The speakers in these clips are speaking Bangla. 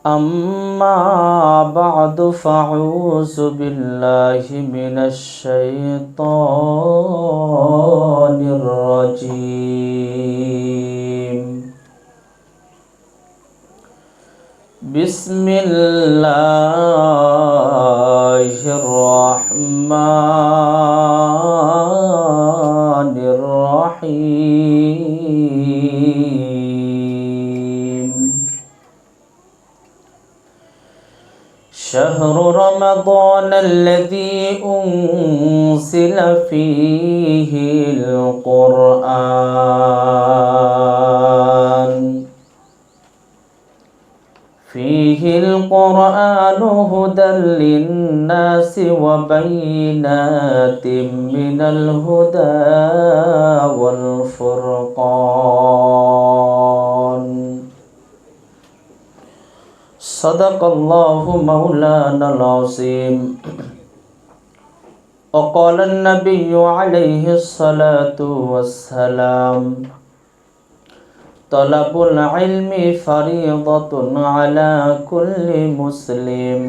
أما بعد فأعوذ بالله من الشيطان الرجيم. بسم الله الرحمن الرحيم. شهر رمضان الذي أنزل فيه القرآن هدى للناس وبينات من الهدى والفرقان. صدق الله مولانا العظيم. وقال النبي عليه الصلاة والسلام: طلب العلم فريضة على كل مسلم،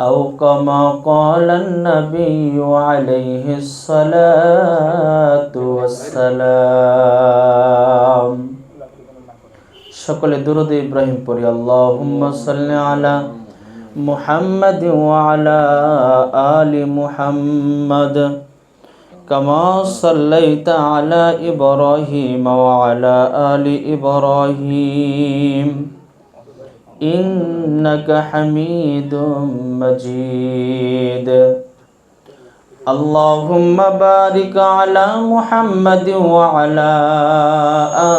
أو كما قال النبي عليه الصلاة والسلام. সকলে দুরূদ ইব্রাহিম পড়ি। আল্লাহুম্মা সাল্লি আলা মুহাম্মাদ ওয়া আলা আলি মুহাম্মাদ কামা সাল্লাইতা আলা ইব্রাহিম ওয়া আলা আলি ইব্রাহিম ইন্নাকা হামিদুম মাজিদ। আল্লাহুম্মা বারিক আলা মুহাম্মাদ ওয়া আলা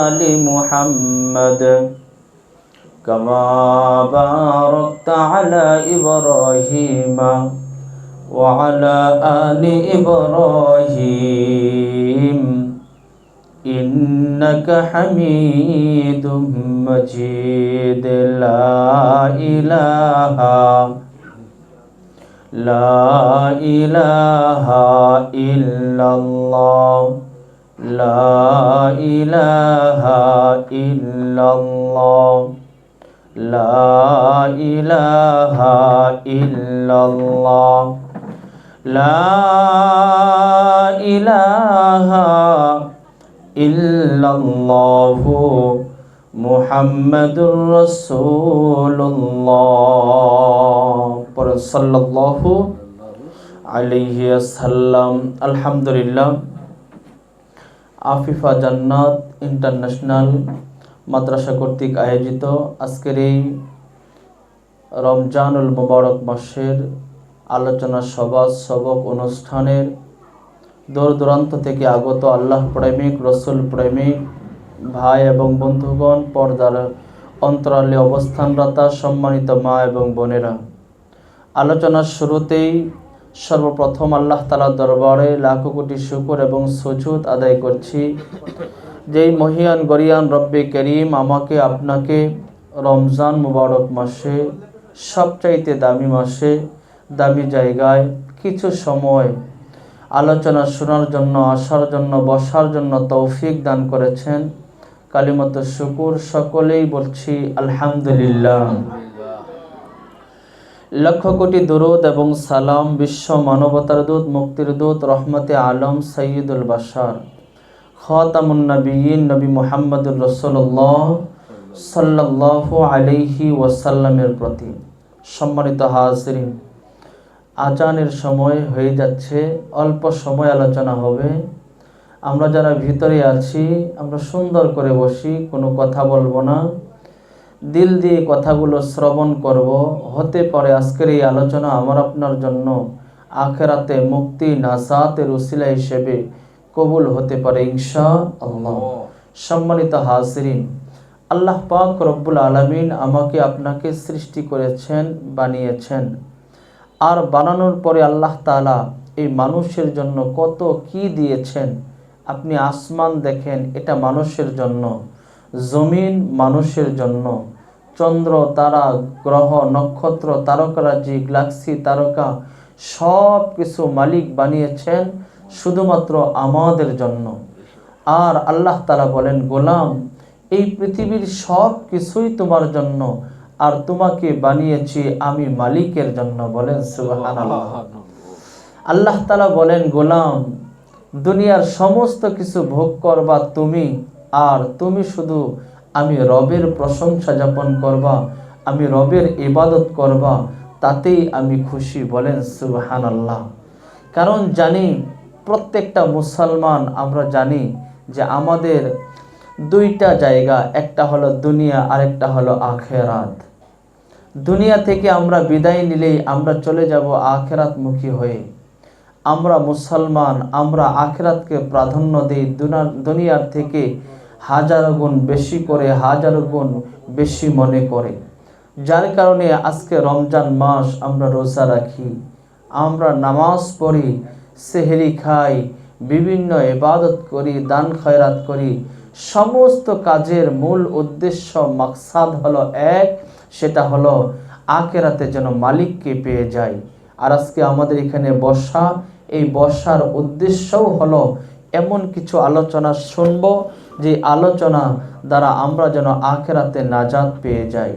আলি মুহাম্মাদ কামা বারাকতা আলা ইব্রাহিম ওয়া আলা আলি ইব্রাহিম ইন্নাকা হামিদুম মাজিদ। লা ইলাহা ইল্লাল্লাহ, লা ইলাহা ইল্লাল্লাহ, লা ইলাহা ইল্লাল্লাহ, লা ইলাহা ইল্লাল্লাহু মুহাম্মাদুর রাসূলুল্লাহ। পড়ুন সাল্লাল্লাহু আলাইহি ওয়াসাল্লাম। আলহামদুলিল্লাহ, আফিফা জান্নাত ইন্টারন্যাশনাল মাদ্রাসা কর্তৃক আয়োজিত আজকের এই রমজানুল মুবারক মাসের আলোচনা সভা সবক অনুষ্ঠানের দূর দূরান্ত থেকে আগত আল্লাহ প্রেমিক, রসুল প্রেমিক ভাই এবং বন্ধুগণ, পর্দার অন্তরালে অবস্থানরতা সম্মানিত মা এবং বোনেরা, আলোচনার শুরুতেই সর্বপ্রথম আল্লাহ তাআলার দরবারে লাখো কোটি শুকর এবং সুজুদ আদায় করছি, যেই মহিয়ান গরিয়ান রব্বে করিম আমাকে আপনাকে রমজান মুবারক মাসে, সবচাইতে দামি মাসে, দামি জায়গায় কিছু সময় আলোচনা শোনার জন্য, আসার জন্য, বসার জন্য তৌফিক দান করেছেন। কালিমাত শুকুর সকলেই বলছি আলহামদুলিল্লাহ। লক্ষ কোটি দুরূদ এবং সালাম বিশ্ব মানবতার দূত, মুক্তির দূত, রহমতে আলম, সৈয়দুল বাশার, খাতামুন নবিয়্যিন নবী মুহাম্মদুর রাসূলুল্লাহ সাল্লাল্লাহু আলাইহি ওয়াসাল্লামের প্রতি। সম্মানিত হাজিরিন, আজানের সময় হয়ে যাচ্ছে, অল্প সময় আলোচনা হবে। আমরা যারা ভিতরে আছি আমরা সুন্দর করে বসি, কোনো কথা বলবো না, দিল দিয়ে কথাগুলো শ্রবণ করব। হতে পারে আজকের এই আলোচনা আমার আপনার জন্য আখিরাতে মুক্তি নাজাতের উসিলা হিসেবে কবুল হতে পারে ইনশাআল্লাহ। সম্মানিত হাজিরিন, আল্লাহ পাক রব্বুল আলামিন আমাকে আপনাকে সৃষ্টি করেছেন, বানিয়েছেন, আর বানানোর পরে আল্লাহ তাআলা এই মানুষের জন্য কত কি দিয়েছেন। আপনি আসমান দেখেন, এটা মানুষের জন্য, জমিন মানুষের জন্য, চন্দ্র, তারা, গ্রহ, নক্ষত্র, তারকারাজি, গ্যালাক্সি, তারকা সব কিছু মালিক বানিয়েছেন শুধুমাত্র আমাদের জন্য। আর আল্লাহ তাআলা বলেন, গোলাম এই পৃথিবীর সব কিছুই তোমার জন্য, আর তোমাকে বানিয়েছি আমি মালিকের জন্য। বলেন সুবহানাল্লাহ। আল্লাহ তাআলা বলেন, গোলাম দুনিয়ার সমস্ত কিছু ভোগ করবা তুমি, আর তুমি শুধু আমি রবের প্রশংসা যাপন করবা, আমি রবের ইবাদত করবা, তাতেই আমি খুশি। বলেন সুবহানাল্লাহ। কারণ জানি প্রত্যেকটা মুসলমান আমরা জানি যে আমাদের দুইটা জায়গা, একটা হলো দুনিয়া আর একটা হলো আখেরাত। দুনিয়া থেকে আমরা বিদায় নিলেই আমরা চলে যাব আখেরাতমুখী হয়ে। আমরা মুসলমান, আমরা আখেরাতকে প্রাধান্য দিই দুনিয়ার থেকে হাজারো গুণ বেশি করে, হাজারো গুণ বেশি মনে করে। যার কারণে আজকে রমজান মাস আমরা রোজা রাখি, আমরা নামাজ পড়ি, সেহরি খাই, বিভিন্ন ইবাদত করি, দান খয়রাত করি। সমস্ত কাজের মূল উদ্দেশ্য মাকসাদ হলো এক, সেটা হলো আখেরাতে যেন মালিককে পেয়ে যাই। আর আজকে আমাদের এখানে বসা, এই বসার উদ্দেশ্যও হলো এমন কিছু আলোচনা শুনব যে আলোচনা দ্বারা আমরা যেন আখেরাতে নাজাত পেয়ে যাই।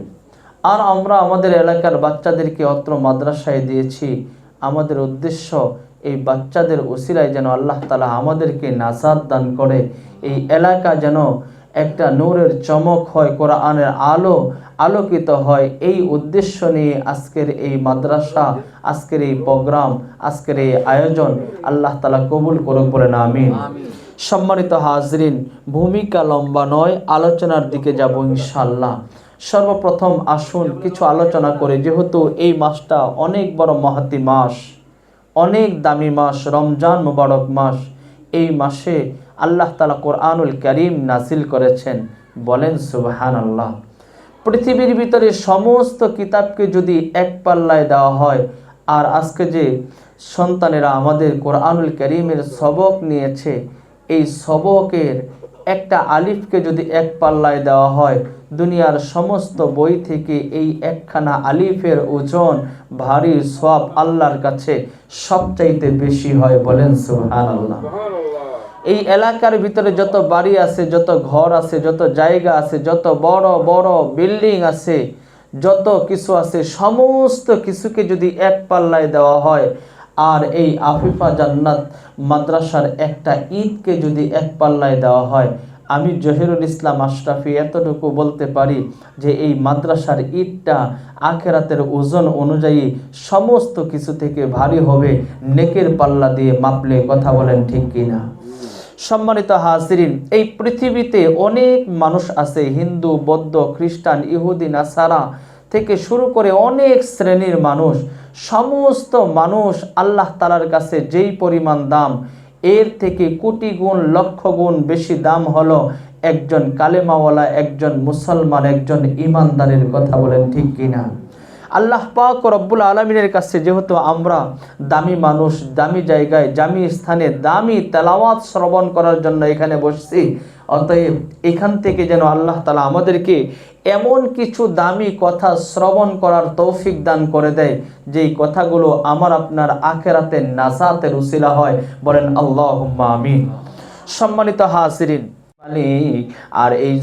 আর আমরা আমাদের এলাকার বাচ্চাদেরকে অত্র মাদ্রাসায় দিয়েছি, আমাদের উদ্দেশ্য এই বাচ্চাদের উসিলায় যেন আল্লাহ তাআলা আমাদেরকে নাজাত দান করে, এই এলাকা যেন একটা নূরের চমক হয়, কোরআনের আলো আলোকিত হয়। এই উদ্দেশ্য নিয়ে আজকের এই মাদ্রাসা, আজকের এই প্রোগ্রাম, আজকের এই আয়োজন আল্লাহ তাআলা কবুল করুক, বলেন আমিন। সম্মানিত হাজরিন, ভূমিকা লম্বা নয়, আলোচনার দিকে যাব ইনশাআল্লাহ। সর্বপ্রথম আসুন কিছু আলোচনা করে, যেহেতু এই মাসটা অনেক বড় মহতি মাস, অনেক দামি মাস, রমজান মুবারক মাস। এই মাসে আল্লাহ তাআলা কোরআনুল কারীম নাজিল করেছেন। বলেন সুবহানাল্লাহ। পৃথিবীর ভিতরে সমস্ত কিতাবকে যদি এক পাল্লায় দেওয়া হয়, আর আজকে যে সন্তানেরা আমাদের কোরআনুল কারীমের সবক নিয়েছে, এই সবকের একটা আলিফকে যদি এক পাল্লায় দেওয়া হয়, দুনিয়ার সমস্ত বই থেকে এই একখানা আলিফের ওজন ভারী সওয়াব আল্লাহর কাছে সবচাইতে বেশি হয়। বলেন সুবহানাল্লাহ। এই এলাকার ভিতরে যত বাড়ি আছে, যত ঘর আছে, যত জায়গা আছে, যত বড় বড় বিল্ডিং আছে, যত কিছু আছে, সমস্ত কিছুকে যদি এক পাল্লায় দেওয়া হয়, আর এই আফিফা জান্নাত মাদ্রাসার একটা ঈদকে যদি এক পাল্লায় দেওয়া হয়, আমি জহিরুল ইসলাম আশরাফি এতটুকু বলতে পারি যে এই মাদ্রাসার ঈদটা আখেরাতের ওজন অনুযায়ী সমস্ত কিছু থেকে ভারী হবে, নেকের পাল্লা দিয়ে মাপলে। কথা বলেন ঠিক কিনা? সম্মানিত হাজিরিন, এই পৃথিবীতে অনেক মানুষ আছে, হিন্দু, বৌদ্ধ, খ্রিস্টান, ইহুদি, নাসারা থেকে শুরু করে অনেক শ্রেণীর মানুষ। সমস্ত মানুষ আল্লাহ তাআলার কাছে যেই পরিমাণ দাম, এর থেকে কোটি গুণ, লক্ষ গুণ বেশি দাম হলো একজন কালেমাওয়ালা, একজন মুসলমান, একজন ইমানদারের। কথা বলেন ঠিক কিনা? আল্লাহ পাক রব্বুল আলামিনের কাছে যেহেতু আমরা দামি মানুষ, দামি জায়গায়, দামি স্থানে, দামি তেলাওয়াত শ্রবণ করার জন্য এখানে বসছি, অতএব এখান থেকে যেন আল্লাহ তাআলা আমাদেরকে এমন কিছু দামি কথা শ্রবণ করার তৌফিক দান করে দেয়, যেই কথাগুলো আমার আপনার আখিরাতের নাজাতের উসিলা হয়। বলেন আল্লাহুম্মা আমিন। সম্মানিত হাজিরিন, মালিক, আর এই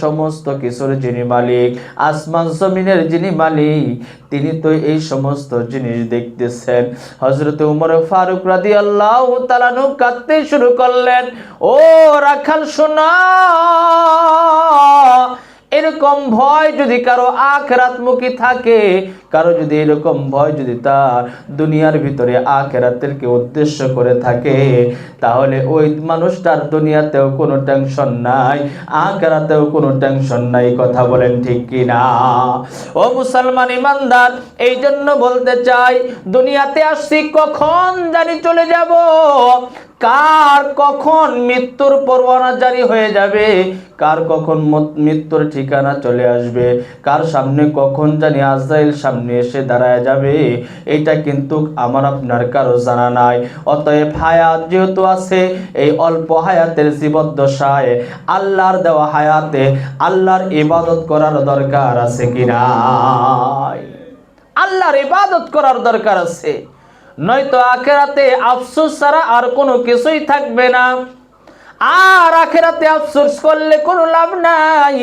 সমস্ত কিছুর যিনি মালিক, আসমান জমিনের যিনি মালিক, তিনি তো এই সমস্ত জিনিস দেখতেছেন। হযরত ওমর ফারুক রাদিয়াল্লাহু তাআলা আনহু কাঁদতে শুরু করলেন, ও রাখাল শোনা, এরকম ভয় যদি কারো আখিরাতমুখী থাকে, কারো যদি এরকম ভয় যদি তার দুনিয়ার ভিতরে আখিরাতেরকে উদ্দেশ্য করে থাকে, তাহলে ওই মানুষটার দুনিয়াতেও কোনো টেনশন নাই, আখিরাতেও কোনো টেনশন নাই। কথা বলেন ঠিক কিনা? ও মুসলমান ইমানদার, এই জন্য বলতে চাই, দুনিয়াতে আসছি কখন জানি চলে যাব, কার কখন মৃত্যুর পরোয়ানা জারি হয়ে যাবে, কার কখন মৃত্যুর ঠিকানা চলে আসবে, কার সামনে কখন জানি আজরাইল সামনে এসে দাঁড়ায় যাবে, এটা কিন্তু আমার আপনার কারো জানা নাই। অতএব হায়াত যেহেতু আছে, এই অল্প হায়াতের জীবদ্দশায় আল্লাহর দেওয়া হায়াতে আল্লাহর ইবাদত করার দরকার আছে কিনা? আল্লাহর ইবাদত করার দরকার আছে, নয়তো আখিরাতে আফসোস ছাড়া আর কোনো কিছুই থাকবে না। আর আখিরাতে আফসোস করলে কোনো লাভ নাই।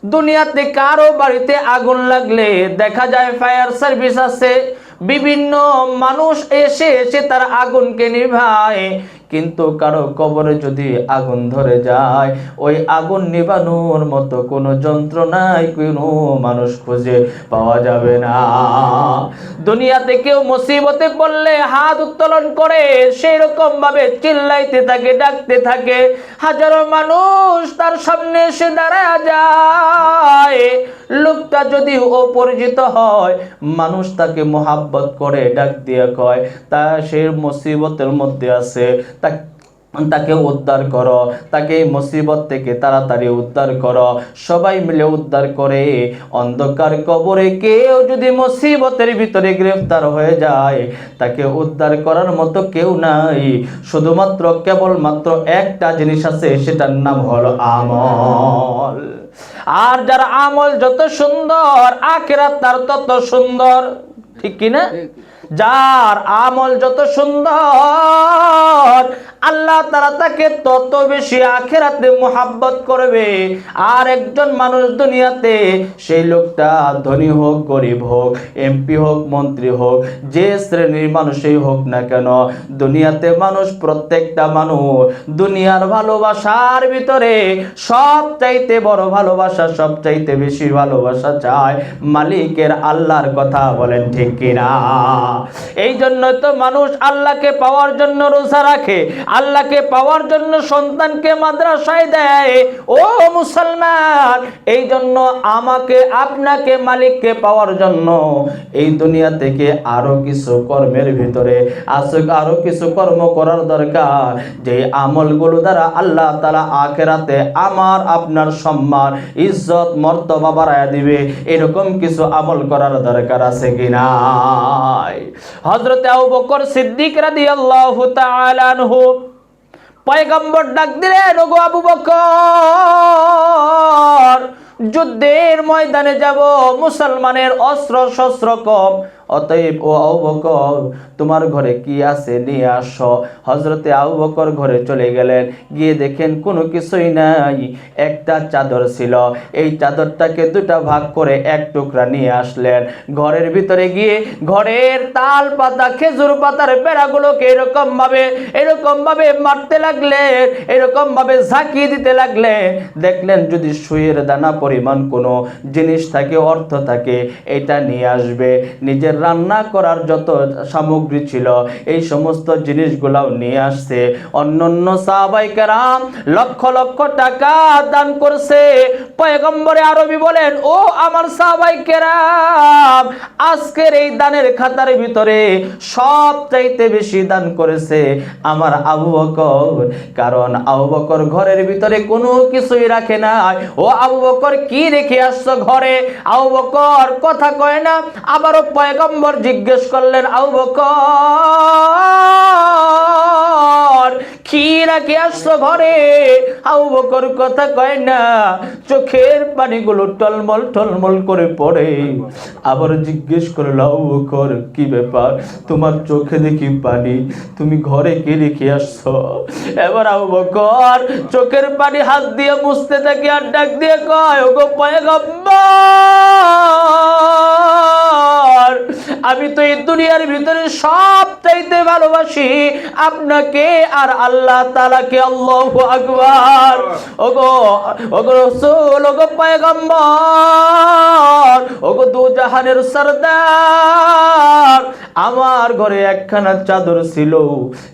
দুনিয়াতে কারো বাড়িতে আগুন লাগলে দেখা যায় ফায়ার সার্ভিস আছে, বিভিন্ন মানুষ এসে এসে তার আগুনকে নিভায়। কিন্তু কারো কবরে যদি আগুন ধরে যায়, ওই আগুন নিভানোর মতো কোনো যন্ত্র নাই, কোনো মানুষ খুঁজে পাওয়া যাবে না। দুনিয়াতে কেউ মুসিবতে পড়লে হাত উত্তোলন করে সেই রকম ভাবে চিল্লাইতে থাকে, ডাকতে থাকে, হাজারো মানুষ তার সামনে এসে দাঁড়ায় যায়। লোকটা যদি অপরিচিত হয়, মানুষ তাকে মোহাব্বত করে ডাক দিয়ে কয় তা সে মুসিবতের মধ্যে আছে, তাকে উদ্ধার করো, তাকে এই মুসিবত থেকে তাড়াতাড়ি উদ্ধার করো। সবাই মিলে উদ্ধার করে। অন্ধকার কবরে কেউ যদি মুসিবতের ভিতরে গ্রেফতার হয়ে যায়, তাকে উদ্ধার করার মতো কেউ নাই, শুধুমাত্র কেবলমাত্র একটা জিনিস আছে, সেটার নাম হলো আমল। আর যার আমল যত সুন্দর, আখিরাত তার তত সুন্দর, ঠিক কিনা? যার আমল যত সুন্দর, আল্লাহ তাআলা তাকে তত বেশি আখিরাতে মুহাব্বত করবে। আর একজন মানুষ দুনিয়াতে, সেই লোকটা ধনী হোক, গরিব হোক, এমপি হোক, মন্ত্রী হোক, যে শ্রেণীর মানুষই হোক না কেন, দুনিয়াতে মানুষ, প্রত্যেকটা মানুষ দুনিয়ার ভালোবাসার ভিতরে সবচাইতে বড় ভালোবাসা, সবচাইতে বেশি ভালোবাসা চায় মালিকের আল্লাহর কথা বলেন, ঠিক কিনা? এই জন্য তো মানুষ আল্লাহকে পাওয়ার জন্য রোজা রাখে, আল্লাহকে পাওয়ার জন্য সন্তানকে মাদ্রাসায় দেয়। ও মুসলমান, এই জন্য আমাকে আপনাকে মালিককে পাওয়ার জন্য এই দুনিয়া থেকে আরো কিছু কর্মের ভিতরে আরো কিছু কর্ম করার দরকার, যে আমলগুলো দ্বারা আল্লাহ তাআলা আখিরাতে আমার আপনার সম্মান, ইজ্জত, মর্তবা বাড়ায় দিবে। এরকম কিছু আমল করার দরকার আছে কিনা? হযরতে আবু বকর সিদ্দিক রাদিয়াল্লাহু তাআলা আনহু পয়গম্বর ডাক দিলেন, ওগো আবু বকর, যুদ্ধের ময়দানে যাব, মুসলমানের অস্ত্র শস্ত্র কম, অতএব ও আবু বকর তোমার ঘরে কি আছে নিয়ে আসো। হযরতে আবু বকর ঘরে চলে গেলেন, গিয়ে দেখেন কোনো কিছুই নাই, একটা চাদর ছিল, এই চাদরটাকে দুটা ভাগ করে এক টুকরা নিয়ে আসলেন। ঘরের ভিতরে গিয়ে ঘরের তাল পাতা, খেজুর পাতার পেড়াগুলোকে এরকম ভাবে মারতে লাগলেন, এরকম ভাবে ঝাঁকিয়ে দিতে লাগলেন। দেখলেন যদি সুইয়ের দানা পরিমাণ কোনো জিনিস থাকে, অর্থ থাকে, এটা নিয়ে আসবে। নিজের রান্না করার যত সামগ্রী ছিল, এই সমস্ত জিনিসগুলাও নিয়ে আসছে। অন্যান্য সাহাবায়ে কেরাম লক্ষ লক্ষ টাকা দান করছে। পয়গম্বরে আরবি বলেন, ও আমার সাহাবায়ে কেরাম, আজকের এই দানের খাতার ভিতরে সবচাইতে বেশি দান করেছে আমার আবু বকর, কারণ আবু বকর ঘরের ভিতরে কোনো কিছুই রাখে না। ও আবু বকর কি রেখে আসছো ঘরে? আবু বকর কথা কয় না। আবারও পয়গম্বর জিজ্ঞেস করলেন, আবু বকর কি রেখে আসছো ঘরে? আবু বকর কথা কয় না, চোখের পানিগুলো টলমল টলমল করে পড়ে। আবার জিজ্ঞেস করলো, আবু বকর কি ব্যাপার, তোমার চোখে দেখি পানি, তুমি ঘরে কি রেখে আসছো? এবার আবু বকর চোখের পানি হাত দিয়ে মুছতে থাকে, আর ডাক দিয়ে কয়, ওগো পয়গম্বর, আমি তো এই দুনিয়ার ভিতরে সব চাইতে ভালোবাসি আপনাকে আর আল্লাহ তাআলাকে। আল্লাহু আকবার। ওগো রাসূল, ওগো পয়গম্বর, ওগো দু জাহানের সরদার, আমার ঘরে একখানা চাদর ছিল,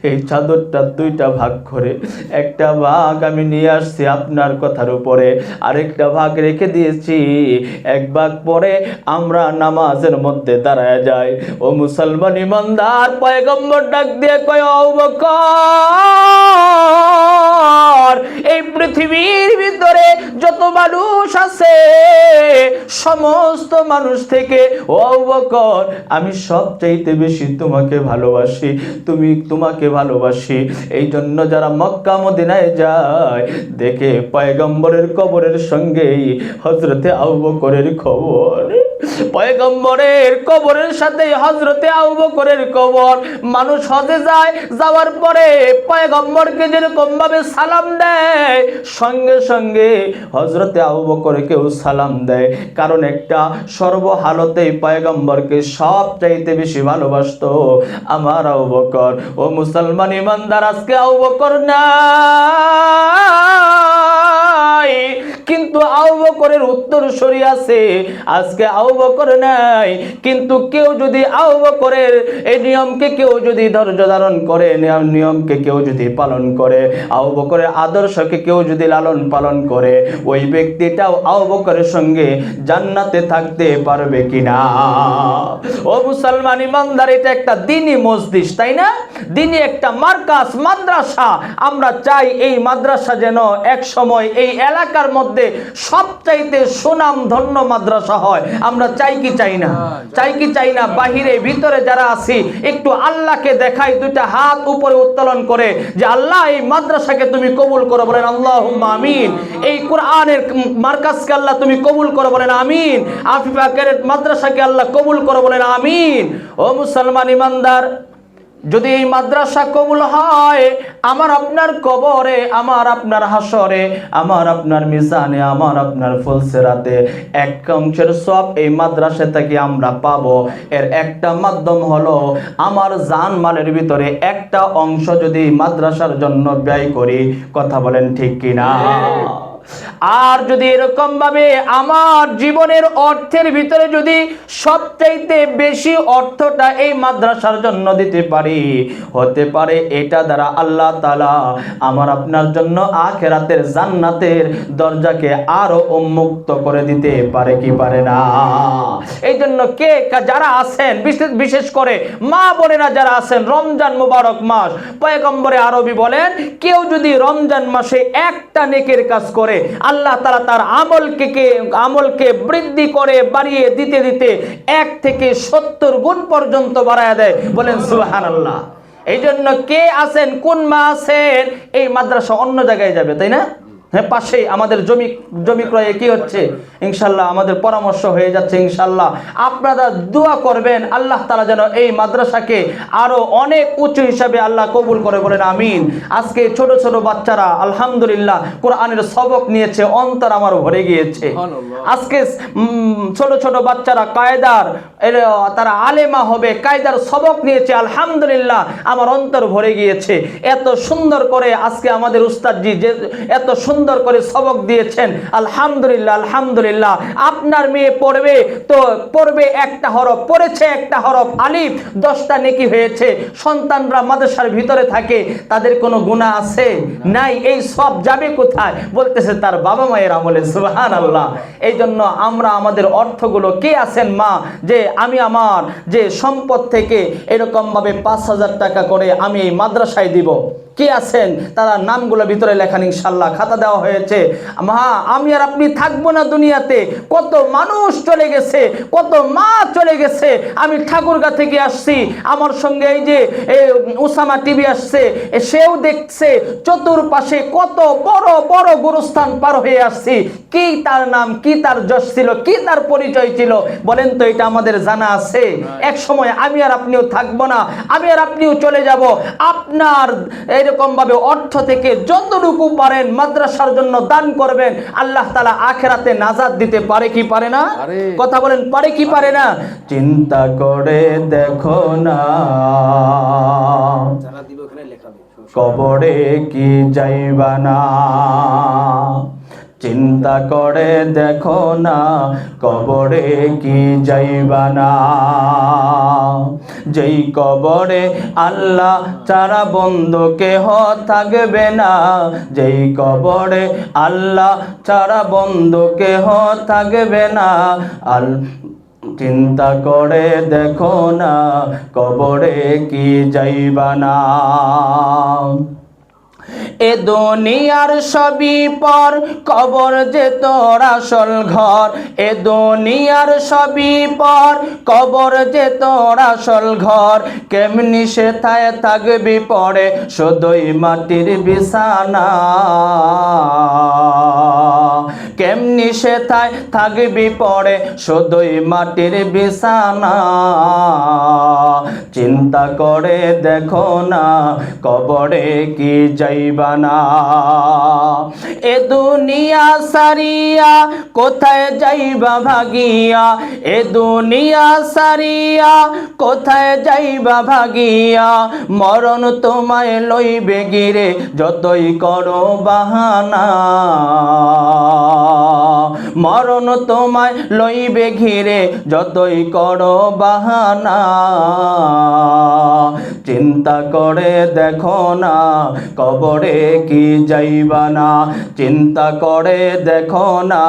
এই চাদরটা দুইটা ভাগ করে একটা ভাগ আমি নিয়ে আসছি আপনার কথার উপরে, আরেকটা ভাগ রেখে দিয়েছি। এক ভাগ পরে আমরা নামাজের মধ্যে দাঁড়ায় যাই। ও মুসলমান ইমানদার, পয়গম্বর ডাক দিয়ে কয়, আবু বকর, এই পৃথিবীর ভিতরে যত মানুষ আছে, সমস্ত মানুষ থেকে ও আবু বকর আমি সবচাইতে বেশি তোমাকে ভালোবাসি, তোমাকে ভালোবাসি। এই জন্য যারা মক্কা মদিনায় যায়, দেখে পয়গম্বরের কবরের সঙ্গেই হযরতে আবু বকরের খবর। পয়গম্বরের কবরের সাথে হযরতে আবু বকরের কবর। মানুষ হজে যায়, যাওয়ার পরে পয়গম্বরকে যেরকম ভাবে সালাম দেয়, সঙ্গে সঙ্গে হযরতে আবু বকরকেও সালাম দেয়। কারণ একটা, সর্বহালতেই পয়গম্বরকে সবচাইতে বেশি ভালোবাসতো আমার আবু বকর। ও মুসলমান ইমানদার, আজকে আবু বকর নাই, কিন্তু আবু বকরের উত্তরসূরি আছে। আজকে আবু বকর নাই, কিন্তু কেউ যদি আবু বকরের এই নিয়মকে কেউ যদি ধৈর্য ধারণ করে, নিয়মকে কেউ যদি পালন করে, আবু বকরের আদর্শকে কেউ যদি লালন পালন করে, ওই ব্যক্তিটাও আবু বকরের সঙ্গে জান্নাতে থাকতে পারবে কিনা? ও মুসলমান ইমানদার, এটা একটা দ্বীনি মসজিদ, তাই না? দ্বীনি একটা মার্কাজ, মাদ্রাসা। আমরা চাই এই মাদ্রাসা যেন এক সময় এই এলাকার মধ্যে সবচাইতে সুনাম ধন্য মাদ্রাসা হয়। আমরা চাই কি চাই না? চাই কি চাই না? বাহিরে ভিতরে যারা আছি একটু আল্লাহকে দেখাই, দুইটা হাত উপরে উত্তোলন করে যে আল্লাহ এই মাদ্রাসাকে তুমি কবুল করো, বলেন আল্লাহুম্মা আমিন। এই কোরআনের মার্কাজকে আল্লাহ তুমি কবুল করো, বলেন আমিন। আফিফা ক্যাডেট মাদ্রাসাকে আল্লাহ কবুল করো, বলেন আমিন। ও মুসলমান ইমানদার, যদি এই মাদ্রাসা কবুল হয়, আমার আপনার কবরে, আমার আপনার হাসরে, আমার আপনার মিজানে, আমার আপনার ফুলসিরাতে এক অংশের সব এই মাদ্রাসা থেকে আমরা পাবো। এর একটা মাধ্যম হলো আমার জানমালের ভিতরে একটা অংশ যদি মাদ্রাসার জন্য ব্যয় করি। কথা বলেন ঠিক কিনা? আর যদি এরকম ভাবে আমার জীবনের অর্থের ভিতরে যদি সবচাইতে বেশি অর্থটা এই মাদ্রাসার জন্য দিতে পারি, হতে পারে এটা দ্বারা আল্লাহ তাআলা আমার আপনার জন্য আখিরাতের জান্নাতের দরজাকে আরো উন্মুক্ত করে দিতে পারে কি পারে না? এই জন্য কে যারা আছেন, বিশেষ করে মা বোনেরা যারা আছেন, রমজান মুবারক মাস, পয়গম্বরে আরবি বলেন, কেউ যদি রমজান মাসে একটা নেকের কাজ করে, আল্লাহ তাআলা তার আমলকে বৃদ্ধি করে বাড়িয়ে দিতে দিতে 1 থেকে 70 গুণ পর্যন্ত বাড়ায়া দেয়। বলেন সুবহানাল্লাহ। এই জন্য কে আছেন, কোন মা আছেন, এই মাদ্রাসা অন্য জায়গায় যাবে, তাই না? হ্যাঁ, পাশেই আমাদের জমি ক্রয়ে কি হচ্ছে, ইনশাল্লাহ আমাদের পরামর্শ হয়ে যাচ্ছে। ইনশাল্লাহ আপনারা দোয়া করবেন আল্লাহ তাআলা যেন এই মাদ্রাসাকে আরো অনেক উঁচু হিসাবে আল্লাহ কবুল করে, বলেন আমিন। আজকে ছোট ছোট বাচ্চারা আলহামদুলিল্লাহ কোরআনের সবক নিয়েছে, অন্তর আমার ভরে গিয়েছে। আজকে ছোট ছোট বাচ্চারা কায়দার, তারা আলেমা হবে, কায়দার সবক নিয়েছে, আলহামদুলিল্লাহ আমার অন্তর ভরে গিয়েছে। এত সুন্দর করে আজকে আমাদের উস্তাদজি যে এত সুন্দর করে সবক দিয়েছেন, আলহামদুলিল্লাহ আলহামদুলিল্লাহ। আপনার মেয়ে পড়বে তো পড়বে একটা হরফ, পড়েছে একটা হরফ আলিফ, 10টা নেকি হয়েছে। সন্তানরা মাদ্রাসার ভিতরে থাকে, তাদের কোনো গুনাহ আছে? নাই। এই সব যাবে কোথায়? বলতেছে তার বাবা মায়ের আমলে। সুবহানাল্লাহ। এই জন্য আমরা আমাদের অর্থগুলো, কে আছেন মা যে আমি আমার যে সম্পদ থেকে এরকম ভাবে 5,000 টাকা করে আমি এই মাদ্রাসায় দিব? কে আছেন? তারা নামগুলো ভিতরে লেখান, ইনশাল্লাহ খাতা দেওয়া হয়েছে। মা, আমি আর আপনি থাকবো না দুনিয়াতে, কত মানুষ চলে গেছে, কত মা চলে গেছে। আমি ঠাকুরগাঁ থেকে আসছি, আমার সঙ্গে এই যে উসামা টিভি আসছে, সেও দেখছে। চতুর্পাশে কত বড় বড় গুরুস্থান পার হয়ে আসছি। কি তার নাম, কি তার যশ ছিল, কি তার পরিচয় ছিল, বলেন তো? এটা আমাদের জানা আছে? এক সময় আমি আর আপনিও থাকবো না, আমি আর আপনিও চলে যাব। আপনার এরকম ভাবে অর্থ থেকে যতটুকু পারেন মাদ্রাসার জন্য দান করবেন, আল্লাহ তাআলা আখিরাতে নাজাত দিতে পারে কি পারে না? কথা বলেন, পারে কি পারে না? চিন্তা করে দেখো না, কবরে কি যাইবা না। চিন্তা করে দেখো না, কবরে কি যাইবা না। যেই কবরে আল্লাহ ছাড়া বন্ধু কেহ থাকবে না, যেই কবরে আল্লাহ ছাড়া বন্ধু কেহ থাকবে না। চিন্তা করে দেখো না, কবরে কি যাইবা না। এ দুনিয়ার সবই পর, কবর যে তোর আসল ঘর। এ দুনিয়ার সবই পর, কবর যে তোর আসল ঘর। কেমনি সেথায় থাকবি পড়ে, শুধুই মাটির বিছানা। কেমনি সেথায় থাকবি পড়ে শুধুই মাটির বিছানা। চিন্তা করে দেখো না কবরে কি যাইবা না। এ দুনিয়া সারিয়া কোথায় যাইবা ভাগিয়া, এ দুনিয়া সারিয়া কোথায় যাইবা ভাগিয়া। মরণ তোমায় লইবে গিরে যতই করো বাহানা। মরণ তোমায় লইবে ঘিরে যতই করো বাহানা। চিন্তা করে দেখো না কবরে কি যাইবা না। চিন্তা করে দেখো না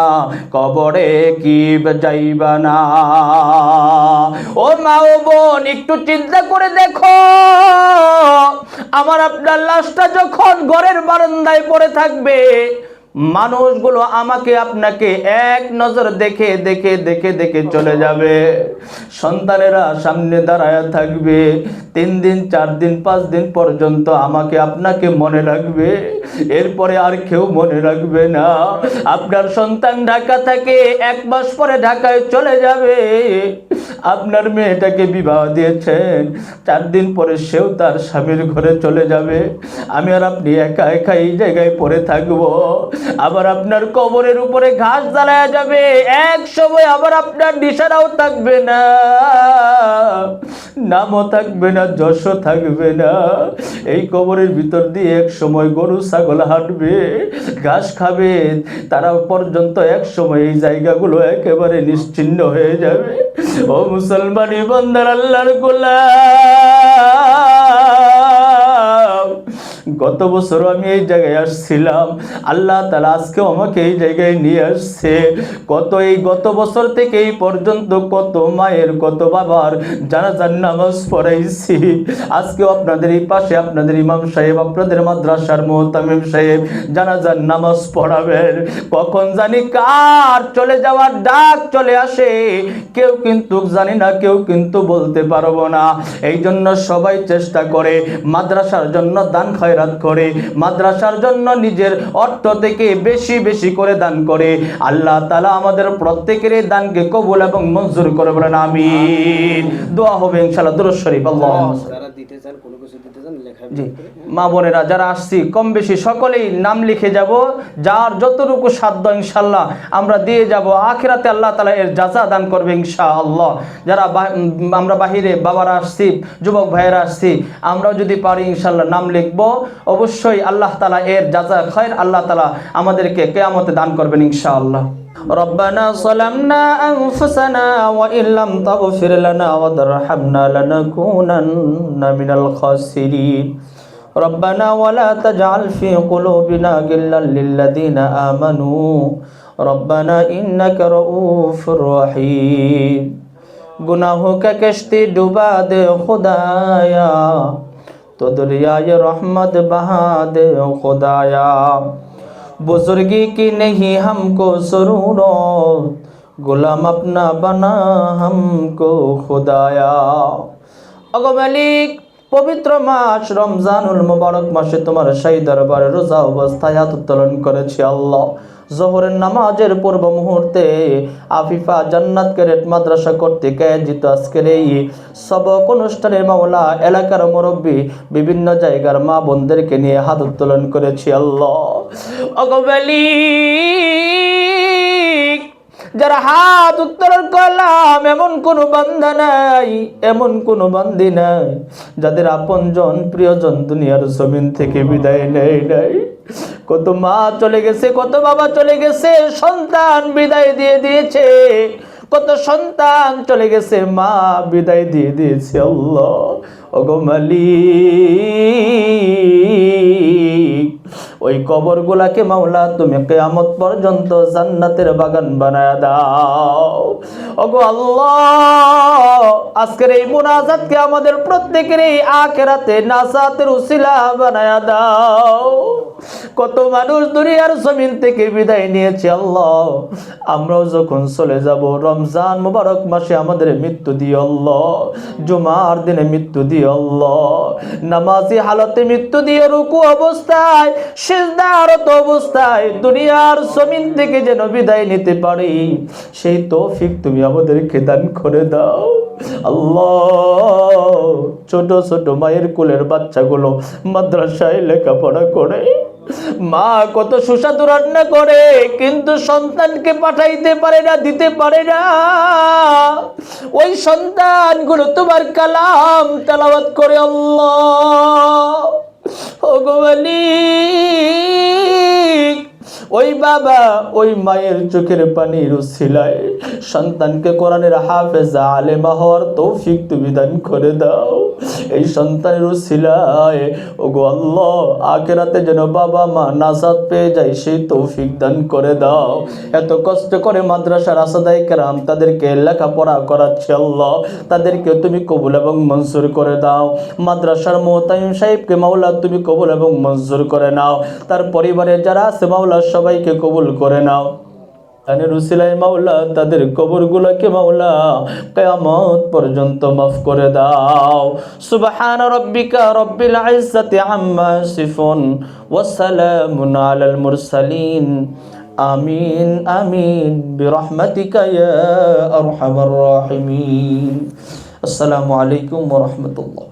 কবরে কি যাইবা না। ও মা ও বোন, একটু চিন্তা করে দেখো, আমার আপনার লাশটা যখন ঘরের বারান্দায় পড়ে থাকবে, মানুষগুলো আমাকে আপনাকে এক নজর দেখে দেখে দেখে দেখে চলে যাবে। সন্তানেরা সামনে দাঁড়ায় থাকবে, 3 দিন 4 দিন 5 দিন পর্যন্ত আমাকে আপনাকে মনে রাখবে, এরপরে আর কেউ মনে রাখবে না। আপনার সন্তান ঢাকা থেকে 1 মাস পরে ঢাকায় চলে যাবে। আপনার মেয়েটাকে বিবাহ দিয়েছেন, 4 দিন পরে সেও তার স্বামীর ঘরে চলে যাবে। আমি আর আপনি একা একা এই জায়গায় পড়ে থাকবো। আবার আপনার কবরের উপরে ঘাস জ্বালায়া যাবে, এক সময় আবার আপনার নিশানাও থাকবে না, নামও থাকবে না, যশও থাকবে না। এই কবরের ভিতর দিয়ে এক সময় গরু ছাগল হাঁটবে, ঘাস খাবে, তারাও পর্যন্ত এক সময় এই জায়গাগুলো একেবারে নিশ্চিহ্ন হয়ে যাবে। ও মুসলমানি বান্দার আল্লাহর গোলাম, গত বছর আমি এই জায়গায় আসছিলাম, আল্লাহ তাআলা আজকে আমাকে এই জায়গায় নিয়ে আসছে। এই গত বছর থেকে এই পর্যন্ত কত মায়ের কত বাবার জানাজার নামাজ পড়াইছি। আজকেও আপনাদের এই পাশে আপনাদের ইমাম সাহেব, আপনাদের মাদ্রাসার মুহতামিম সাহেব জানাজার নামাজ পড়াবেন। কখন জানি কার চলে যাওয়ার ডাক চলে আসে, কেউ কিন্তু জানি না, কেউ কিন্তু বলতে পারবো না। এই জন্য সবাই চেষ্টা করে মাদ্রাসার জন্য দান খয়রাত করে, মাদ্রাসার জন্য নিজের অর্থ থেকে বেশি বেশি করে দান করে। আল্লাহ তাআলা আমাদের প্রত্যেকের দানকে কবুল এবং মঞ্জুর করে, বলেন আমিন। দোয়া হবে ইনশাআল্লাহ। দুরূদ শরীফ। আল্লাহুম্মা যারা দিতে চান, কোনো কিছু দিতে চান লেখা। জি মা বোনেরা যারা আসছি কম বেশি সকলেই নাম লিখে যাব, যার যতটুকু সাধ্য ইনশাআল্লাহ আমরা দিয়ে যাব। আখিরাতে আল্লাহ তাআলা এর জাযা দান করবে ইনশাআল্লাহ। যারা আমরা বাহিরে বাবারা আসছি, যুবক ভাইয়েরা আসছি, আমরাও যদি পারি ইনশাআল্লাহ নাম লিখব। অবশ্যই আল্লাহ তাআলা এর জাযা খায়র আল্লাহ তাআলা আমাদেরকে কিয়ামতে দান করবেন ইনশাআল্লাহ। ربنا ظلمنا أنفسنا وإن لم تغفر لنا وترحمنا لنكونن من الخاسرين ربنا ولا تجعل في قلوبنا غلا للذين آمنوا ربنا إنك رؤوف رحيم गुनाहों का कश्ती डुबा दे खुदाया तो दरियाए रहमत बहा दे खुदाया बुजुर्गी की नहीं हमको सुरूरत गुलाम अपना बना हमको खुदाया। अगो मालिक, পবিত্র মাস রমজানুল মুবারক মাসে তোমার শাহী দরবারে রোজা অবস্থায় হাত উত্তোলন করেছি আল্লাহ। জোহরের নামাজের পূর্ব মুহূর্তে আফিফা জান্নাত ক্যাডেট মাদ্রাসা কর্তৃক আয়োজিত আজকের এই সবক অনুষ্ঠানে মাওলা এলাকার মুরব্বী বিভিন্ন জায়গার মা বোনদেরকে নিয়ে হাত উত্তোলন করেছি আল্লাহ। ওগো মালিক, যারা হাত উত্তোলন করলাম এমন কোন বান্দা নাই, এমন কোন বান্দি নাই যাদের আপনজন প্রিয়জন দুনিয়ার জমিন থেকে বিদায় নেয় নাই। কত মা চলে গেছে, কত বাবা চলে গেছে, সন্তান বিদায় দিয়ে দিয়েছে, কত সন্তান চলে গেছে, মা বিদায় দিয়ে দিয়েছে আল্লাহ। ওগো মালিক, ওই কবরগুলাকে মাওলা তুমি কিয়ামত পর্যন্ত জান্নাতের বাগান বানায়া দাও। ওগো আল্লাহ, আজকের এই মুনাজাতকে আমাদের প্রত্যেকের এই আখিরাতে নাজাতের উসিলা বানায়া দাও। কত মানুষ দুনিয়ার জমিন থেকে বিদায় নিয়েছে আল্লাহ, আমরাও যখন চলে যাব রমজান মুবারক মাসে আমাদের মৃত্যু দিও আল্লাহ, জুমার দিনে মৃত্যু দিও আল্লাহ, নামাজি হালতে মৃত্যু দিও, রুকু অবস্থায় সিজদারত অবস্থায় দুনিয়ার জমিন থেকে যেন বিদায় নিতে পারি, সেই তৌফিক তুমি আমাদেরকে দান করে দাও আল্লাহ। ছোট ছোট মায়ের কোলের বাচ্চাগুলো মাদ্রাসায় লেখাপড়া করে, মা কত সুস্বাদু রান্না করে, কিন্তু সন্তানকে পাঠাইতে পারে না, দিতে পারে না। ওই সন্তানগুলো তোমার কালাম তেলাওয়াত করে আল্লাহ। ওগো মালিক, ওই বাবা ওই মায়ের চোখের পানির উসিলায় সন্তানকে কোরআনের হাফেজা আলেমা হওয়ার তৌফিক তুমি দান করে দাও। এই সন্তানের উসিলায় ওগো আল্লাহ আখিরাতে যেন বাবা মা নাজাত পেয়ে যায় সেই তৌফিক দান করে দাও। এত কষ্ট করে মাদ্রাসার আসাদায়ে কেরাম তাদেরকে লেখাপড়া করাচ্ছে আল্লাহ, তাদেরকে তুমি কবুল এবং মঞ্জুর করে দাও। মাদ্রাসার মুতাইম সাহেবকে মাওলা তুমি কবুল এবং মঞ্জুর করে নাও। তার পরিবারে যারা আছে মাওলা সবাইকে কবুল করে নাও। তাদের উসিলায় মাওলা তাদের কবরগুলোকে মাওলা কিয়ামত পর্যন্ত মাফ করে দাও। সুবহান রাব্বিকা রাব্বিল ইজ্জাতি আম্মা ইয়াসিফুন ওয়া সালামুন আলাল মুরসালিন। আমিন আমিন বিরহমাতিকা ইয়া আরহামার রাহিমিন। আসসালামু আলাইকুম ওয়া রাহমাতুল্লাহ।